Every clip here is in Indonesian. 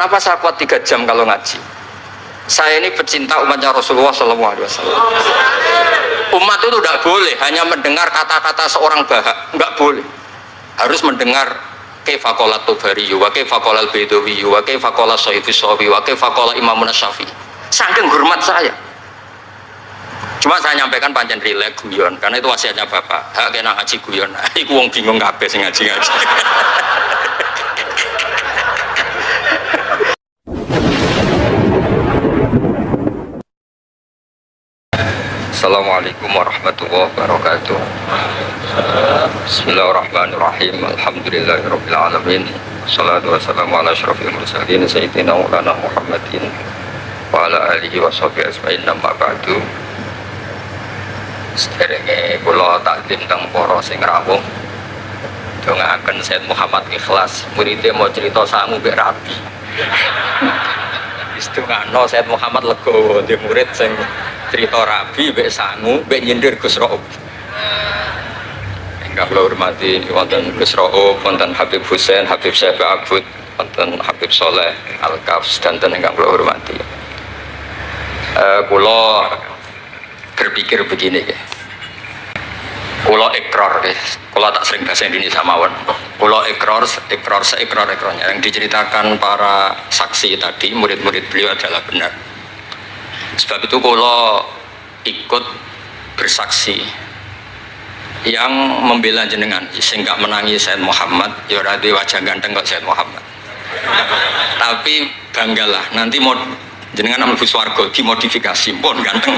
Kenapa saya kuat 3 jam kalau ngaji? Saya ini pecinta umatnya Rasulullah SAW. Umat itu tidak boleh hanya mendengar kata-kata seorang bahak, nggak boleh. Harus mendengar kaifa qala Tobari, wa kaifa qala Al-Baidawi, wa kaifa qala Syaifus Shawi, wa kaifa qala Imam Syafi'i. Saking hormat saya. Cuma saya nyampaikan pancen rileks guyon, karena itu wasiatnya Bapak. Hak kena ngaji guyon. Iku wong bingung kabeh sing ngaji-ngaji. Assalamualaikum warahmatullahi wabarakatuh. Bismillahirrahmanirrahim. Alhamdulillahirabbil alamin. Wassalatu wassalamu ala asyrofil mursalin sayyidina Maulana Muhammadin wa ala alihi washabihi ajmain. Amma ba'du. Sederenge kula takdim teng para sing rawuh. Dongaaken Said Muhammad Ikhlas, muridé mau cerita sangu mbek rabi. Wis dongakno Said Muhammad legowo di murid sing cerita rabi mbek sangu mbek nyindir Gus Raub. Ingkang kula hormati wonten Gus Raub, wonten Habib Husain, Habib Syafi Abud, wonten Habib Soleh Al-Kafs, dan ingkang kula hormati. Kula berpikir begini ya. Kula ikrar ya. Kula tak sering bahasa Indonesia mawon. Kula ikrar-ikrarnya yang diceritakan para saksi tadi, murid-murid beliau adalah benar. Sebab itu kula ikut bersaksi yang membela jenengan sehingga menangi Said Muhammad. Ya ora duwe wajah ganteng kok Said Muhammad. Tapi banggalah nanti mau jenengan mlebu swarga dimodifikasi pun ganteng.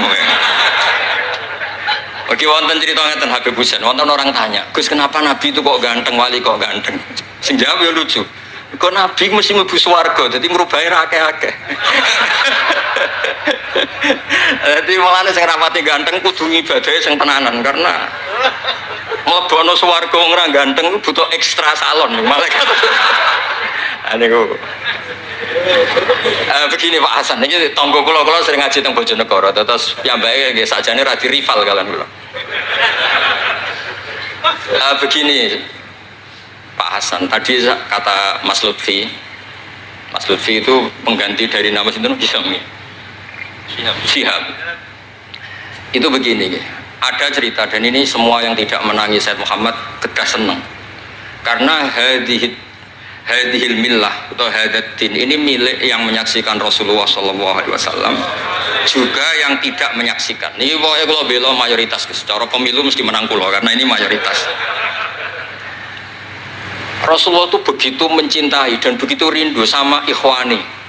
Oke, wonten cerita ngeten Habib Husain, wonten orang tanya, Gus kenapa Nabi itu kok ganteng, wali kok ganteng? Sing jawab ya lucu. Kok Nabi mesti mlebu swarga, dadi ngrubahi ra akeh-akeh. Dadi mulane sing rapati ganteng kudu ngibadahe sing tenanan, karena mlebono swarga wong ra ganteng butuh ekstra salon malaikat. Niku. Begini Pak Hasan, ini tonggo kula sering ngaji teng Bojonegoro, terus piyambake nggih sakjane ra di rival kalian kula. Begini Pak Hasan, tadi kata Mas Lutfi itu pengganti dari nama sinten Syihab. Itu begini, ada cerita dan ini semua yang tidak menangis Said Muhammad kedah seneng, karena hadhil millah atau hadatin ini milik yang menyaksikan Rasulullah SAW, juga yang tidak menyaksikan. Ini pokoknya kalau bela mayoritas, secara pemilu mesti menang pulau karena ini mayoritas. Rasulullah itu begitu mencintai dan begitu rindu sama ikhwani.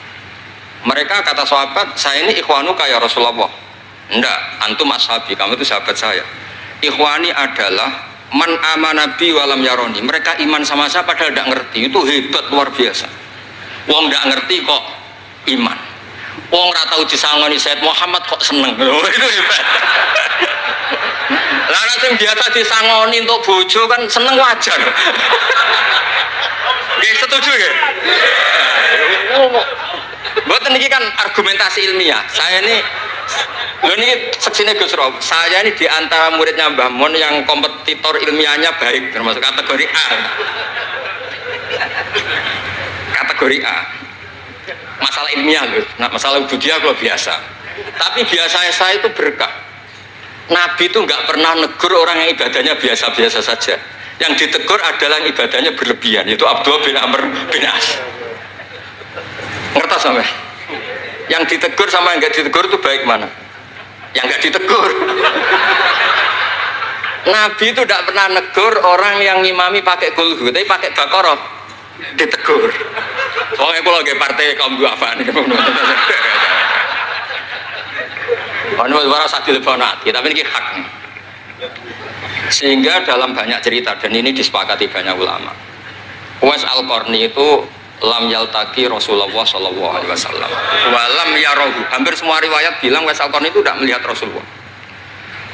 Mereka kata sahabat, saya ini ikhwanu kayak Rasulullah. Enggak, antum ashabi, kamu itu sahabat saya. Ikhwani adalah man amana bi walam yaroni. Mereka iman sama saya padahal tidak ngerti. Itu hebat luar biasa. Wong tidak ngerti kok iman. Wong ora tau disangoni Said Muhammad kok seneng. Itu hebat. Lah sing biasa disangoni untuk bojo kan seneng wajar. Nggih setuju nggih? Mboten niki kan argumentasi ilmiah. Saya ini lho ini seksine Gus Rob, saya ini diantara muridnya Mbah Mun yang kompetitor ilmiahnya baik, termasuk kategori A. Kategori A. Masalah ilmiah loh, nah, masalah ubudiyah kalau biasa. Tapi biasanya saya itu berkah. Nabi itu nggak pernah negur orang yang ibadahnya biasa-biasa saja. Yang ditegur adalah yang ibadahnya berlebihan, yaitu Abdullah bin Amr bin As. Ngerti sampai? Yang ditegur sama yang nggak ditegur itu baik mana? Yang nggak ditegur. Nabi itu tidak pernah negur orang yang ngimami pakai kulhu, tapi pakai bakoroh ditegur. Soalnya kalau lagi partai kaum duafa nih, kalau suara satu leponati, tapi ini hak. Sehingga dalam banyak cerita dan ini disepakati banyak ulama. Uwais Al-Qarni itu lam yaltaqi Rasulullah SAW walam yarahu. Hampir semua riwayat bilang Uwais Al-Qarni itu tidak melihat Rasulullah.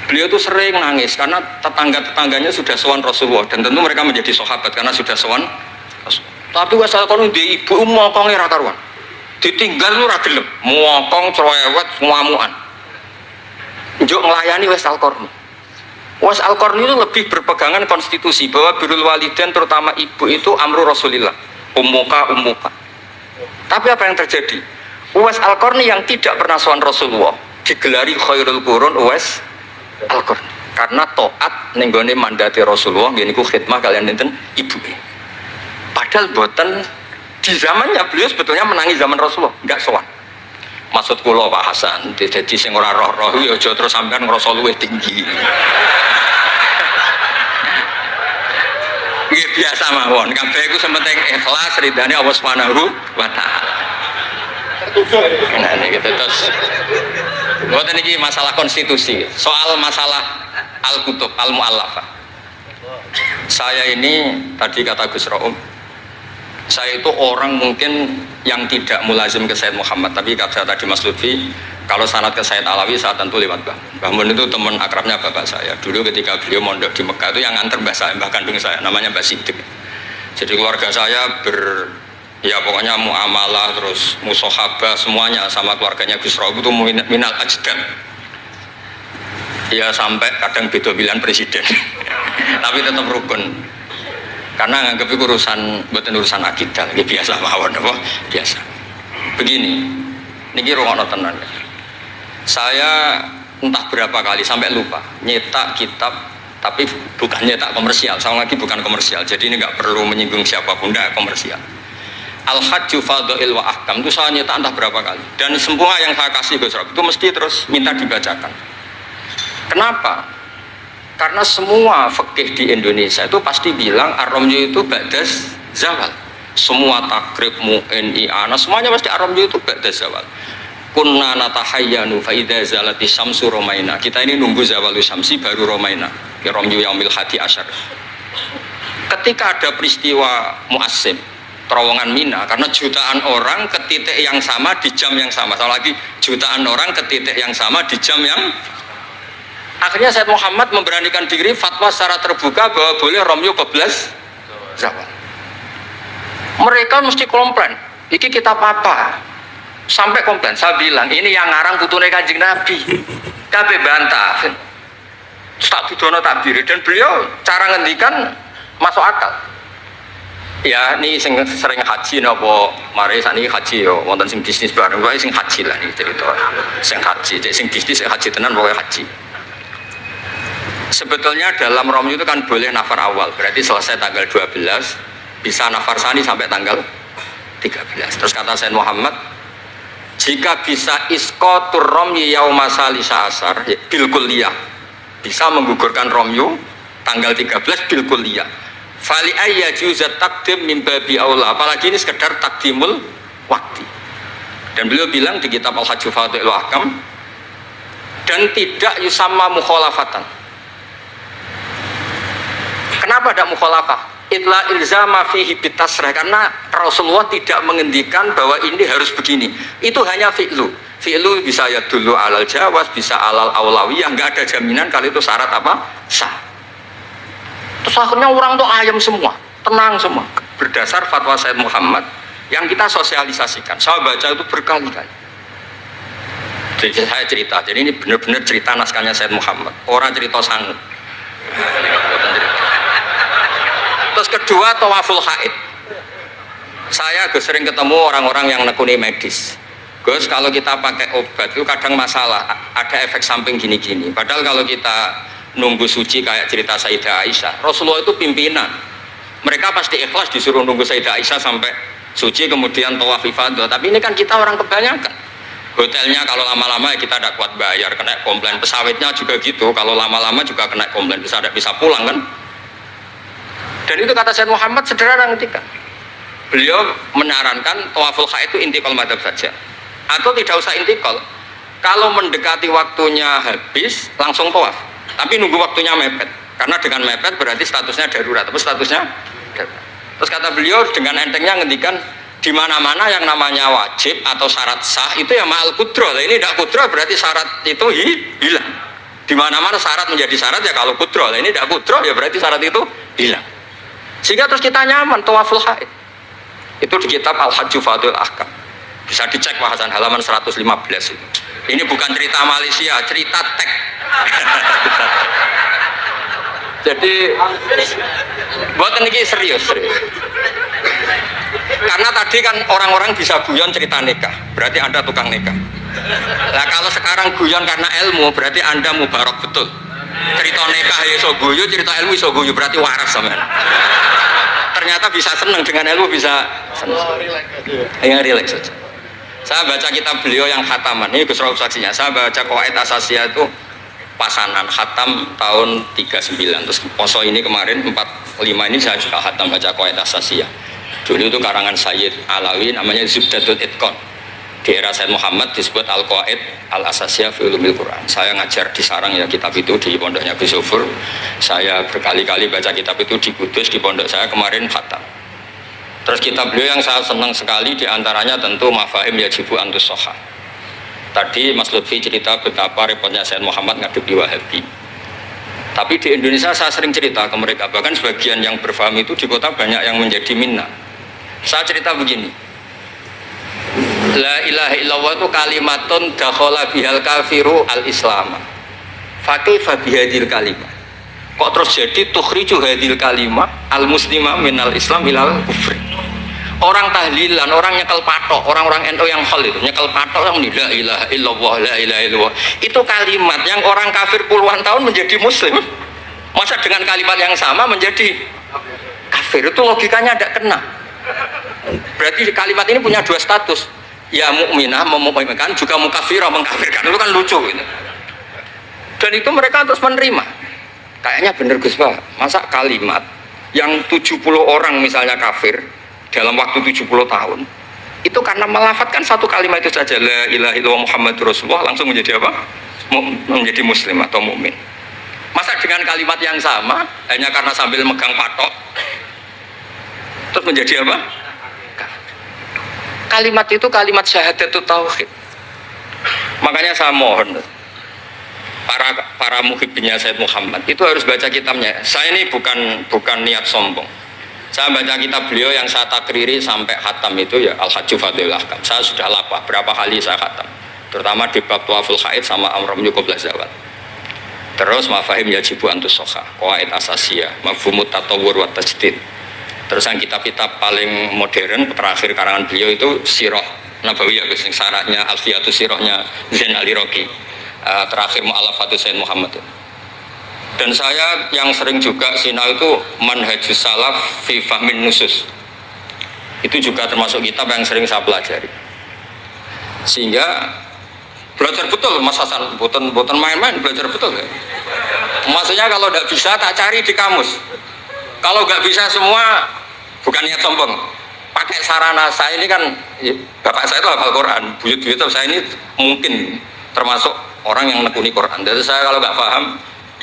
Beliau itu sering nangis karena tetangga-tetangganya sudah sowan Rasulullah dan tentu mereka menjadi sahabat karena sudah sowan Rasulullah. Tapi Uwais Al-Qarni di ibu mokongnya ra karuan. Ditinggal lu ra gelem, mokong cerewet ngamukan. Njuk nglayani Uwais Al-Qarni. Uwais Al-Qarni itu lebih berpegangan konstitusi bahwa birrul walidain terutama ibu itu amru Rasulillah. Ummuka. Tapi apa yang terjadi? Uwais Al-Qarni yang tidak pernah sowan Rasulullah digelari khairul qurun Uwais Al-Qarni karena taat ning gone mandate Rasulullah nggih niku khidmah kalian enten ibu. Padahal boten di zamannya beliau sebetulnya menangi zaman Rasulullah, enggak sowan. Maksud kula Pak Hasan, dadi sing ora roh-roh ya aja terus sampean ngrasa luwih tinggi. Nggih biasa mawon, kabeh iku sementing ikhlas ridane Allah Subhanahu wa taala. Nah niki terus mboten iki masalah konstitusi, soal masalah al-kutub al-mu'allafah. Saya ini tadi kata Gus Raum, saya itu orang mungkin yang tidak mulazim ke Sayyid Muhammad, tapi kata tadi Mas Lutfi, kalau sanad ke Sayyid Alawi saya tentu lewat Mbah Mun itu teman akrabnya bapak saya. Dulu ketika beliau mondok di Mekah itu yang nganter mbah saya, mbah kandung saya, namanya Mbah Sidik. Jadi keluarga saya ya pokoknya muamalah terus musohabah semuanya sama keluarganya Gus Raub itu minal ajdam. Ya sampai kadang beda pilihan presiden, tapi tetap rukun. Karena nganggep itu urusan akidah, ini biasa mawon apa? Biasa. Begini, niki rungokno tenan. Saya entah berapa kali sampai lupa nyetak kitab, tapi bukan nyetak komersial. Sama lagi bukan komersial. Jadi ini nggak perlu menyinggung siapapun, nggak komersial. Al-Hajju Fadha'il wa Ahkam itu saya nyetak entah berapa kali. Dan semua yang saya kasih Gus Rob itu mesti terus minta dibacakan. Kenapa? Karena semua fikih di Indonesia itu pasti bilang ar-ramyu itu ba'das zawal. Semua takrib mu'in i'ana semuanya pasti ar-ramyu itu ba'das zawal. Kunna natahayyanu fa idza zalati syamsu romaina. Kita ini nunggu zawalu syamsi baru romaina. Ki ramyu yaumil hadi asyar. Ketika ada peristiwa mu'assim terowongan Mina, karena jutaan orang ke titik yang sama di jam yang sama. Soal lagi jutaan orang ke titik yang sama di jam yang akhirnya Sayyid Muhammad memberanikan diri fatwa secara terbuka bahwa boleh romyu keblas zawal. Mereka mesti komplain, iki kita apa? Sampai komplain, saya bilang ini yang ngarang putune Kanjeng Nabi. Kabeh bantah. Tak didono takbir dan beliau cara ngendikan masuk akal. Ya ini sing sering haji napa mari sakniki haji yo wonten sing bisnis bareng wae sing haji lah niki cerita. Sing haji, sing bisnis sing haji tenan pokoke haji. Sebetulnya dalam romyu itu kan boleh nafar awal, berarti selesai tanggal 12 bisa nafar sani sampai tanggal 13. Terus kata Sayyid Muhammad, jika bisa iskotur romyu yauma salisa asar bil kulliyah, bisa menggugurkan romyu tanggal 13 bil kulliyah. Fali ayya juzat takdim min babi aula, apalagi ini sekedar takdimul waktu. Dan beliau bilang di kitab Al-Hajju Fadha'il wa Ahkam, dan tidak yusamma mukhalafatan. Kenapa ada mukhalafah? Itla ilzama fihi bitasrah, karena Rasulullah tidak mengendikan bahwa ini harus begini. Itu hanya fi'lu. Fi'lu bisa ya dulu alal jawaz, bisa alal aulawiyah, nggak ada jaminan kalau itu syarat apa? Sah. Terus akhirnya orang tuh ayam semua, tenang semua. Berdasar fatwa Sayyid Muhammad yang kita sosialisasikan. Saya baca itu berkali-kali. Jadi saya cerita, jadi ini benar-benar cerita naskahnya Sayyid Muhammad. Orang cerita sanggup. Terus kedua, tawaful haid. Saya sering ketemu orang-orang yang nekuni medis. Gus, kalau kita pakai obat itu kadang masalah, ada efek samping gini-gini. Padahal kalau kita nunggu suci kayak cerita Sayyidah Aisyah, Rasulullah itu pimpinan. Mereka pasti ikhlas disuruh nunggu Sayyidah Aisyah sampai suci kemudian tawaf ifadah. Tapi ini kan kita orang kebanyakan. Hotelnya kalau lama-lama ya kita tidak kuat bayar, kena komplain. Pesawatnya juga gitu, kalau lama-lama juga kena komplain, bisa pulang kan. Dan itu kata Sayyid Muhammad sederhana ketika beliau menyarankan tawaful haid itu intikal madhab saja, atau tidak usah intikal. Kalau mendekati waktunya habis langsung tawaf, tapi nunggu waktunya mepet, karena dengan mepet berarti statusnya darurat, tapi statusnya darurat. Terus kata beliau dengan entengnya ngendikan di mana-mana yang namanya wajib atau syarat sah itu ya ma'al kudroh. Ini tidak kudroh berarti syarat itu hilang. Di mana-mana syarat menjadi syarat ya kalau kudroh. Ini tidak kudroh ya berarti syarat itu hilang. Sehingga terus kita nyaman tawaful haid. Itu di kitab Al-Hajju Fadha'il Ahkam. Bisa dicek bahasan halaman 115 itu. Ini bukan cerita Malaysia, cerita tek. Jadi buat ini serius. Karena tadi kan orang-orang bisa guyon cerita nikah, berarti Anda tukang nikah. Nah kalau sekarang guyon karena ilmu, berarti Anda mubarok betul. Cerita nikah ya iso guyu, cerita ilmu iso guyu, berarti waras sampean. Ternyata bisa senang dengan ilmu, bisa senang. Ya relax saja. Saya baca kitab beliau yang khataman, ini Gus Rauf saksinya. Saya baca Qawaid Asasiyah itu pasanan khatam tahun 39. Terus poso ini kemarin 45 ini saya juga khatam baca Qawaid Asasiyah. Dulu itu karangan Sayyid Alawi namanya Zubdatul Itqan. Di era Sayyid Muhammad disebut Al-Qawaid Al-Asasiyah fi Ulumil Quran. Saya ngajar di sarang ya kitab itu di pondoknya Gus Sufur. Saya berkali-kali baca kitab itu di Kudus, di pondok saya kemarin khatam. Terus kitab beliau yang saya senang sekali diantaranya tentu Mafahim Yajibu Antus Soha. Tadi Mas Lutfi cerita betapa repotnya Sayyid Muhammad ngadepi Wahabi. Tapi di Indonesia saya sering cerita ke mereka, bahkan sebagian yang berfaham itu di kota banyak yang menjadi minna. Saya cerita begini, La ilaha illallah itu kalimatun dakhala bihal kafiru al-islam. Fakaifa bihadil kalimah. Kok terus jadi tukhriju hadil kalimah al-muslimah minal islam ilal kufri. Orang tahlilan, orang nyekel patok, orang-orang NU yang khol itu nyekel patok yang la ilaha illallah, la ilaha illallah. Itu kalimat yang orang kafir puluhan tahun menjadi muslim. Masa dengan kalimat yang sama menjadi kafir? Itu logikanya tidak kena. Berarti kalimat ini punya dua status. Ya mukminah memukminkan, juga mukafirah mengkafirkan. Itu kan lucu gitu. Dan itu mereka terus menerima. Kayaknya bener Gus Pak, masa kalimat yang 70 orang misalnya kafir dalam waktu 70 tahun itu karena melafatkan satu kalimat itu saja, la ilaha illallah Muhammadur Rasulullah, langsung menjadi apa? Menjadi muslim atau mukmin. Masa dengan kalimat yang sama hanya karena sambil megang patok terus menjadi apa? Kalimat itu kalimat syahadatut tauhid. Makanya saya mohon para muhibbinya Sayyid Muhammad itu harus baca kitabnya. Saya ini bukan niat sombong. Saya baca kitab beliau yang saya takriri sampai khatam itu ya Al-Hajju Fadlul Ahkam. Saya sudah lapah berapa kali saya khatam. Terutama di bab Tuaful Haid sama Amram Yukobla Zawad. Terus Mafahim Yajibu Antus Soha, Qawaid Asasiyah, Mafhumut Tatawur wa Tajdid. Terus yang kitab-kitab paling modern terakhir karangan beliau itu Sirah Nabawiyah, syaratnya Alfiyatus Sirahnya Zain Al-Iraqi. Terakhir Mu'alafatul Sayyid Muhammad. Dan saya yang sering juga sinau itu Manhajus Salaf fi Fahmin Nusus. Itu juga termasuk kitab yang sering saya pelajari. Sehingga belajar betul Mas Hasan, bukan main-main, belajar betul ya. Maksudnya kalau tidak bisa tak cari di kamus. Kalau nggak bisa semua bukan niat sombong. Pakai sarana saya ini kan bapak saya itu hafal Quran, buyut-buyut saya ini mungkin termasuk orang yang nekuni Quran. Jadi saya kalau nggak paham,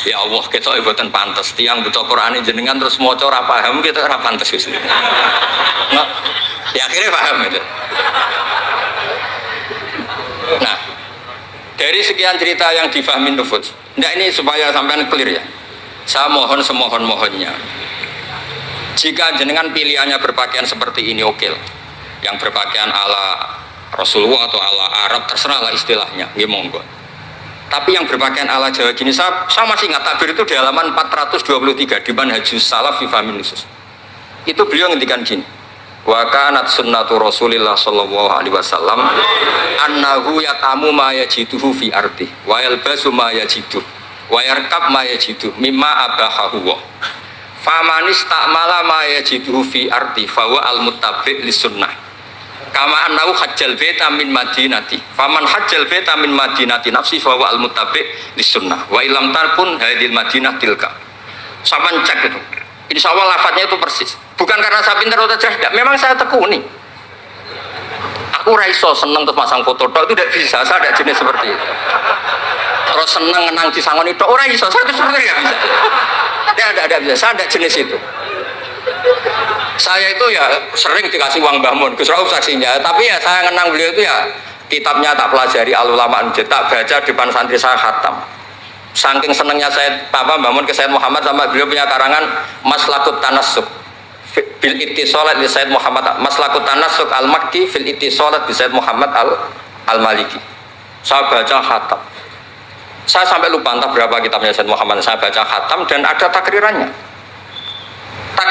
ya Allah kita ibadah pantas. Tiang butuh Quran jenengan terus mau ora paham kita ora pantas wis. Nah, ya akhirnya paham itu. Nah, dari sekian cerita yang difahami nufus, ini supaya sampean clear ya. Saya mohon semohon-mohonnya. Jika jenengan pilihannya berpakaian seperti ini oke lah. Yang berpakaian ala Rasulullah atau ala Arab terserah lah istilahnya, nggih monggo. Tapi yang berpakaian ala Jawa gini, saya masih ingat takbir itu di halaman 423 di Manhajus Salaf fi Fahmin Nusus. Itu beliau ngendikan gini. Wa kanat sunnatu Rasulillah sallallahu alaihi wasallam annahu yatamu ma yajiduhu fi ardi wa yalbasu ma yajidu wa yarkab ma yajidu mimma abahahu wa famanis ta'mala ma yajiduhu fi ardi fa huwa al-muttabi' lis-sunnah kama annahu hajjal baita min madinati faman hajjal baita min madinati nafsi fa huwa al-muttabi' lis-sunnah wa illam tarkun hadil madinah tilka. Saman cek itu. Insya Allah lafadznya itu persis. Bukan karena saya pintar atau cerdas, memang saya tekuni. Aku raiso seneng terus masang foto itu tidak bisa, saya tidak jenis seperti itu. Terus seneng ngenang di sangon itu, orang iso, saya itu seperti tidak bisa. Tidak bisa, saya tidak jenis itu. Saya itu ya sering dikasih uang Mbah Mun, Gus Rauf saksinya. Tapi ya saya ngenang beliau itu ya kitabnya tak pelajari al-ulama tak baca depan santri saya khatam. Saking senengnya saya Mbah Mun ke Sayyid Muhammad sama beliau punya karangan Maslakut Tanassuk bil ittisalat li Sayyid Muhammad, Maslakut Tanassuk al-Makki fil ittisalat bi Sayyid Muhammad al-Maliki. Saya baca khatam. Saya sampai lupa entah berapa kitabnya Sayyid Muhammad, saya baca khatam dan ada takrirannya.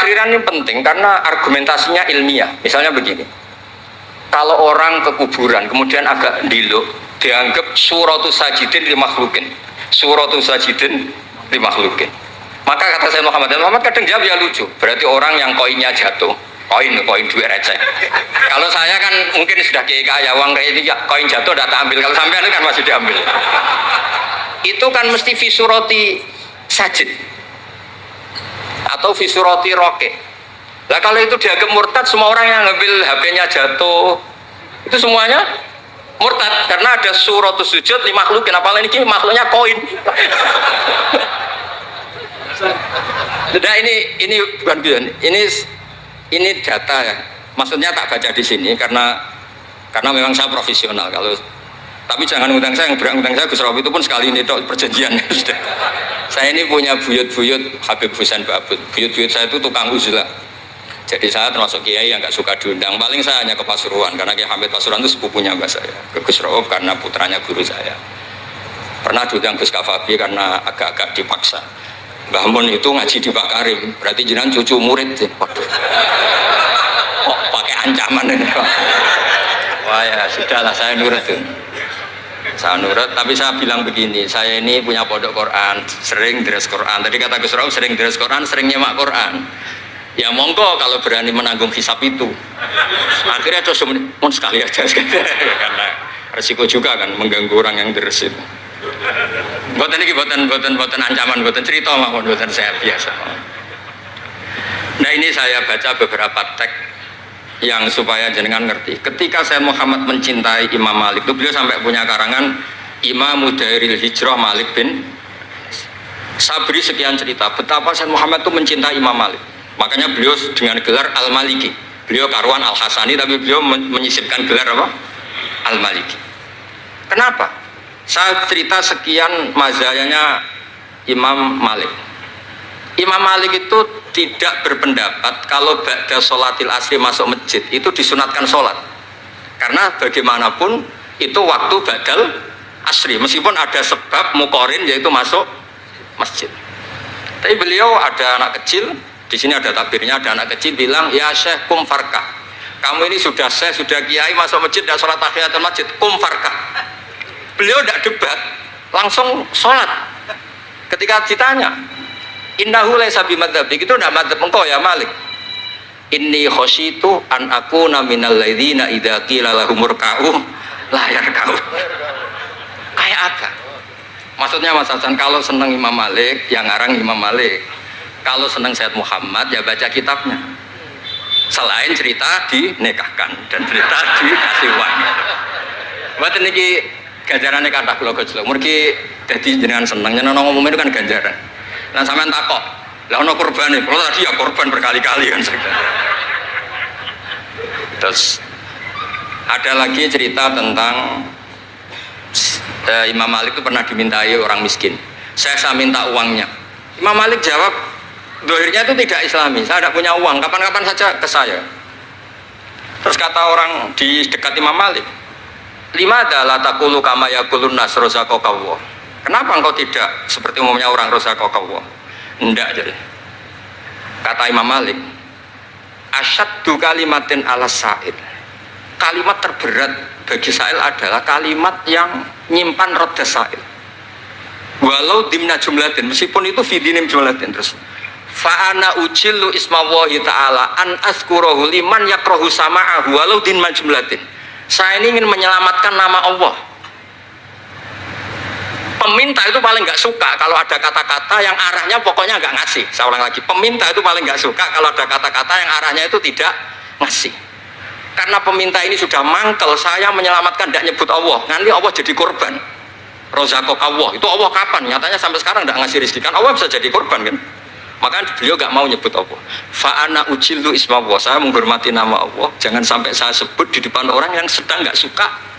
Pentakriran ini penting karena argumentasinya ilmiah. Misalnya begini, kalau orang ke kuburan kemudian agak diluk, dianggap suratus sajidin limakhlukin, suratus sajidin limakhlukin. Maka kata saya Muhammad kadang jawab ya lucu, berarti orang yang koinnya jatuh, koin duit receh. Kalau saya kan mungkin sudah kaya, uang kayak itu ya, koin jatuh tidak ambil, kalau sampai kan masih diambil. Itu kan mesti fisuroti sajid atau fisuroti roke. Lah kalau itu dianggap murtad, semua orang yang ngambil HP-nya jatuh itu semuanya murtad karena ada suratus sujud li makhlukin, apalagi ini makhluknya koin. Nah ini bukan bilang, ini data ya. Maksudnya tak baca di sini karena memang saya profesional. Kalau tapi jangan ngundang saya, yang berang-undang saya Gus Rawi itu pun sekali ini perjanjian. Saya ini punya buyut-buyut Habib Husain Babut. Buyut-buyut saya itu tukang uzlah. Jadi saya termasuk kiai yang nggak suka diundang. Paling saya hanya ke Pasuruan karena Kiai Hamid Pasuruan itu sepupunya mbak saya. Ke Gus Rawi karena putranya guru saya. Pernah diundang Gus Kafabi karena agak-agak dipaksa. Mbah Mun itu ngaji di Pak Karim, berarti jenengan cucu murid sih. Waduh. Kok pakai ancaman ini? Wah ya sudahlah, saya nurut tuh. Saya nurut, tapi saya bilang begini, saya ini punya pondok Quran, sering deres Quran. Tadi kata Gus Rauf sering deres Quran, sering nyemak Quran. Ya monggo kalau berani menanggung hisab itu. Akhirnya terus sekali aja karena resiko juga kan mengganggu orang yang deres itu. Buatan ini buatan ancaman, buatan cerita mawon, buatan saya biasa. Nah ini saya baca beberapa teks yang supaya jenengan ngerti. Ketika saya Muhammad mencintai Imam Malik itu beliau sampai punya karangan Imam Mudairil Hijrah Malik bin Sabri, sekian cerita betapa saya Muhammad itu mencintai Imam Malik. Makanya beliau dengan gelar Al-Maliki. Beliau karuan Al-Hasani tapi beliau menyisipkan gelar apa? Al-Maliki. Kenapa? Saya cerita sekian mazhayanya Imam Malik. Imam Malik itu tidak berpendapat kalau ba'da sholatil asri masuk masjid itu disunatkan sholat, karena bagaimanapun itu waktu ba'dal asri meskipun ada sebab mukorin yaitu masuk masjid. Tapi beliau ada anak kecil, di sini ada takbirnya, ada anak kecil bilang ya syekh kum farkah, kamu ini sudah syekh sudah kiai masuk masjid dan sholat tahiyatul masjid, kum farkah. Beliau tidak debat, langsung sholat. Ketika ditanya innahu laisa bimadzhabi, itu tidak madzhab engkau ya Malik. Inni khosyitu an akuna minal ladzina idza qila lahum murka'u la yarka'u. Kayak apa? Maksudnya Mas Hasan, kalau senang Imam Malik yang ngarang Imam Malik, kalau senang Sayyid Muhammad ya baca kitabnya. Selain cerita dinikahkan dan cerita dikasih uang. Buat niki ganjarannya kata kula gojlok. Mergi dadi jenengan seneng nyeneng ngomong itu kan ganjaran. Nah sampean takok, lah ono korbane, kalau tadi ya korban berkali-kali kan. Terus ada lagi cerita tentang Imam Malik itu pernah dimintai orang miskin. Saya minta uangnya. Imam Malik jawab, dohirnya itu tidak Islami. Saya tidak punya uang, kapan-kapan saja ke saya. Terus kata orang di dekat Imam Malik, lima adalah takulu kama yakulun nas rozaqallah. Kenapa engkau tidak seperti umumnya orang rozaqallah? Enggak jadi. Kata Imam Malik, asyaddu kalimatin ala sa'il. Kalimat terberat bagi sa'il adalah kalimat yang nyimpan roda sa'il. Walau dimna jumlatin, meskipun itu fidinim jumlatin. Terus fa'ana ujillu ismawahi ta'ala an azkurahu liman yakrohu sama'ahu walau dimna jumlatin. Saya ini ingin menyelamatkan nama Allah. Peminta itu paling nggak suka kalau ada kata-kata yang arahnya pokoknya nggak ngasih. Saya ulang lagi, peminta itu paling nggak suka kalau ada kata-kata yang arahnya itu tidak ngasih. Karena peminta ini sudah mangkel, saya menyelamatkan tidak nyebut Allah, nanti Allah jadi korban. Rozakok Allah, itu Allah kapan? Nyatanya sampai sekarang tidak ngasih rezeki, kan Allah bisa jadi korban kan? Makanya beliau nggak mau nyebut Allah. Fa'ana ujillu ismawah, saya menghormati nama Allah, jangan sampai saya sebut di depan orang yang sedang nggak suka.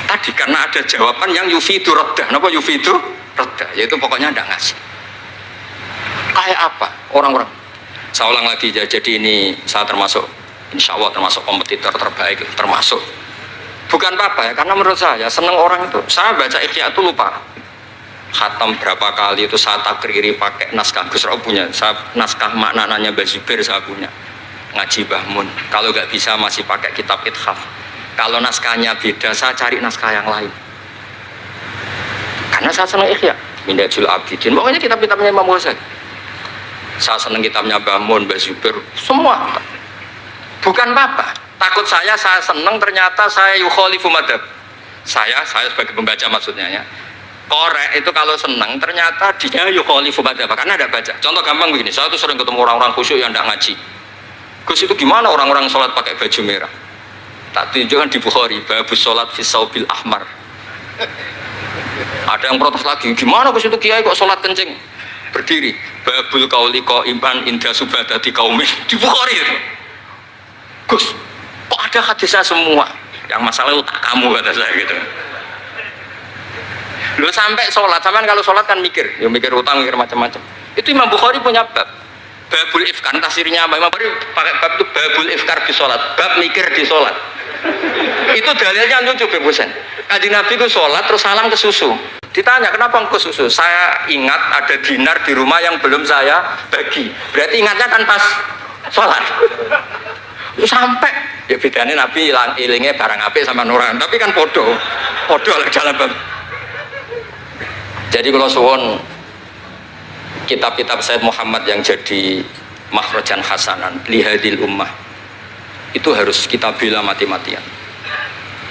Tadi karena ada jawaban yang yufidu roddah. Kenapa yufidu roddah? Yaitu pokoknya tidak ngasih. Kayak apa orang-orang? Saya ulang lagi ya, jadi ini saya termasuk, insya Allah termasuk kompetitor terbaik, termasuk. Bukan apa ya, karena menurut saya senang orang itu. Saya baca Ikhya itu lupa. khatam berapa kali itu saya takriri pakai naskah Gus Ro punya, naskah maknanya Mbah Zubair saya punya, ngaji Mbah Mun. Kalau nggak bisa masih pakai kitab Ithaf. Kalau naskahnya beda saya cari naskah yang lain. Karena saya senang Ihya, Minhajul Abidin, pokoknya kitab-kitabnya Imam Ghazali. Saya senang kitabnya Mbah Mun, Mbah Zubair, semua. Bukan apa-apa. Takut saya senang ternyata saya yukhalifu madhab. Saya sebagai pembaca maksudnya ya. Korek itu kalau senang ternyata dia yukhalifu madhab karena ada baca. Contoh gampang begini, saya tuh sering ketemu orang-orang khusyuk yang tidak ngaji. Gus itu gimana orang-orang sholat pakai baju merah? Tak tunjukkan di Bukhari, babus sholat fi saubil ahmar. Ada yang protes lagi, gimana Gus itu kiai kok sholat kencing? Berdiri, babul qauli qaiman inda subadati qaumin di Bukhari. Gus, kok ada hadisnya semua? Yang masalah otak kamu kata saya gitu. Lo sampai sholat, sampean kalau sholat kan mikir, ya mikir utang, mikir macam-macam. Itu Imam Bukhari punya bab, babul ifkar, tasirnya apa? Imam Bukhari pakai bab itu babul ifkar di sholat, bab mikir di sholat. Itu dalilnya lucu Bebosen. Kanjeng Nabi itu sholat terus salam ke susu. Ditanya kenapa ke susu? Saya ingat ada dinar di rumah yang belum saya bagi. Berarti ingatnya kan pas sholat. Sampai ya bedanya Nabi ilingnya barang apik sama nuran, tapi kan podo lah dalam bab. Jadi kalau suwon kitab-kitab Sayyid Muhammad yang jadi makhrajan hasanan lihadil ummah itu harus kita bela mati-matian.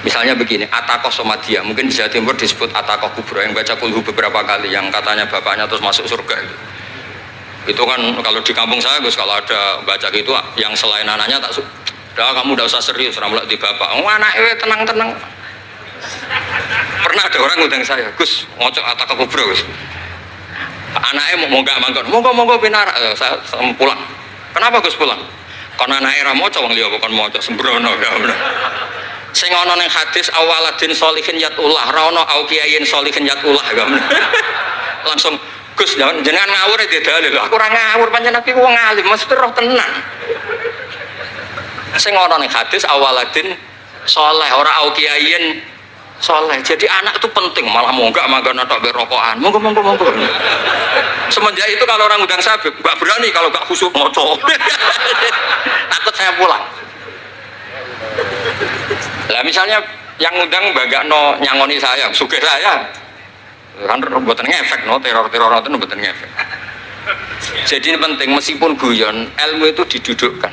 Misalnya begini, Ataqah Somadiyah, mungkin di Jawa Timur disebut Ataqah Kubra, yang baca kulhu beberapa kali, yang katanya bapaknya terus masuk surga itu kan kalau di kampung saya Gus, kalau ada baca gitu yang selain anaknya tak udah kamu udah usah serius ramlah di bapak, anaknya tenang-tenang. Pernah ada orang ngundang saya, Gus ngocok Ataqah Kubra Gus, anaknya mau nggak mangkon, monggo pinar, saya pulang. Kenapa Gus pulang? Karena anaknya ramoco wong liya bukan moco sembrono ya bener. Sing ana ning hadis awaladin sholihin yatullah, ra ono au kiyayin sholihin yatullah ya bener. Langsung Gus jenengan ngawur ya dalil. Aku ora ngawur pancen aku wong alim, mesti roh tenan. Sing ana ning hadis awaladin sholeh ora au kiyayin soleh. Jadi anak itu penting, malah mau enggak makan atau berokokan. Monggo. Semenjak itu kalau orang undang saya enggak berani kalau enggak khusyuk moco. Takut saya pulang. Lah misalnya yang undang bagakno nyangoni saya, sugih saya. Kan mboten ngefek no, teror itu mboten ngefek. Jadi ini penting, meskipun guyon, ilmu itu didudukkan.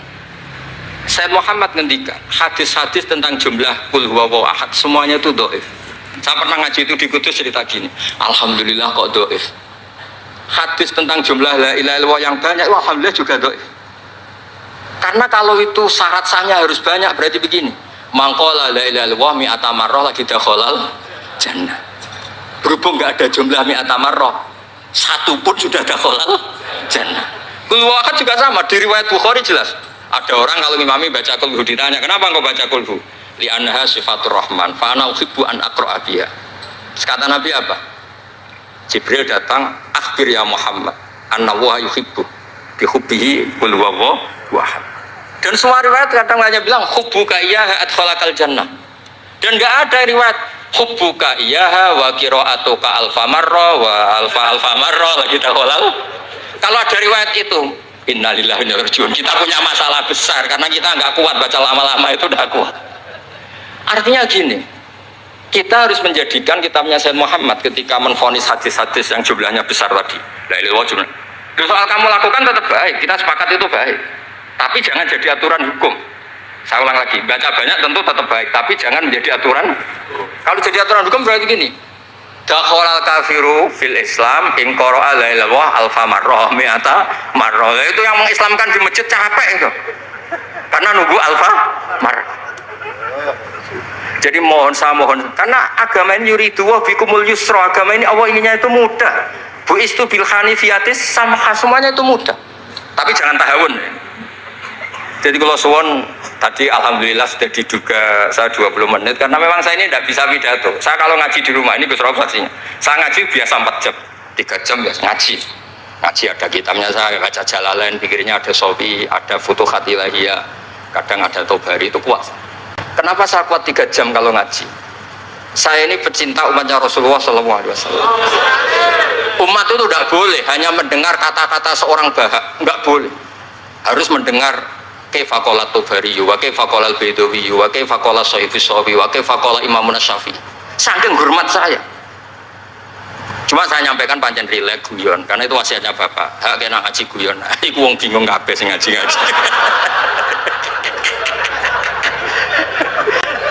Sayyid Muhammad ngendikan hadis-hadis tentang jumlah kul huwallahu ahad semuanya itu dhaif. Saya pernah ngaji itu di Kudus cerita gini, alhamdulillah kok dhaif. Hadis tentang jumlah la ilaha illallah yang banyak alhamdulillah juga dhaif. Karena kalau itu syarat sahnya harus banyak, berarti begini, mangqala la ilaha illallah mi'ata marrah lagi dakhalal jannah. Berhubung enggak ada jumlah mi'ata marrah, satu pun sudah dakhalal jannah. Kul huwallahu ahad juga sama, di riwayat Bukhari jelas. Ada orang kalau imami baca kulhu ditanya, kenapa engkau baca kulhu? Li'annaha sifatur rahman, fa'ana uhibbu an aqra'a biha. Kata Nabi apa? Jibril datang, akhbir ya Muhammad, annallaha yuhibbu bihubbihi qul huwallahu ahad. Dan semua riwayat kadang hanya bilang hubbuka iyyaha adkhalakal jannah. Dan enggak ada riwayat hubbuka iyyaha wa qira'atuka alfa marra wa alfa marra lagi dakhalal. Kalau ada riwayat itu innalillahi wa inna ilaihi raji'un, kita punya masalah besar karena kita nggak kuat baca lama-lama itu udah kuat. Artinya gini, kita harus menjadikan kitabnya Sayyid Muhammad ketika menvonis hadis-hadis yang jumlahnya besar tadi. La ilaha illallah. Soal kamu lakukan tetap baik, kita sepakat itu baik. Tapi jangan jadi aturan hukum. Saya ulang lagi, baca banyak tentu tetap baik, tapi jangan menjadi aturan. Kalau jadi aturan hukum berarti gini. Dakhalal kafiru fil Islam in qara'a la ilaha illallah alfa marrah mi'ata marrah. Itu yang mengislamkan di masjid capek itu. Karena nunggu alfa marrah. Jadi saya mohon karena agama ini yuridu wa bikumul yusra, agama ini Allah inginnya itu mudah. Bu istu bil hanifiyatis sama semuanya itu mudah. Tapi jangan tahawun. Jadi kalau suwon tadi alhamdulillah sudah diduga saya 20 menit karena memang saya ini tidak bisa pidato. Saya kalau ngaji di rumah ini Gus Rob saksinya. Saya ngaji biasa 4 jam, 3 jam biasa ngaji. Ngaji ada kitabnya saya baca Jalalain, pikirnya ada Sofi, ada Futuhat Ilahiyah, kadang ada Tobari, itu kuat. Kenapa saya kuat 3 jam kalau ngaji? Saya ini pecinta umatnya Rasulullah Sallallahu Alaihi Wasallam. Umat itu tidak boleh hanya mendengar kata-kata seorang bahak, nggak boleh. Harus mendengar kaifa qala Tubari, wa kaifa qala Al-Baidawi, wa kaifa qala Shaykhus Shawi, wa kaifa qala Imam Syafi'i. Saking hormat saya. Cuma saya nyampaikan pancen rileks guyon, karena itu wasiatnya Bapak. Hak kena ngaji guyon. Iku wong bingung kabeh sing ngaji-ngaji.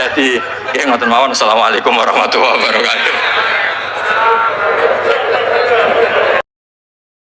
Jadi, ya ngoten mawon. Assalamualaikum warahmatullahi wabarakatuh.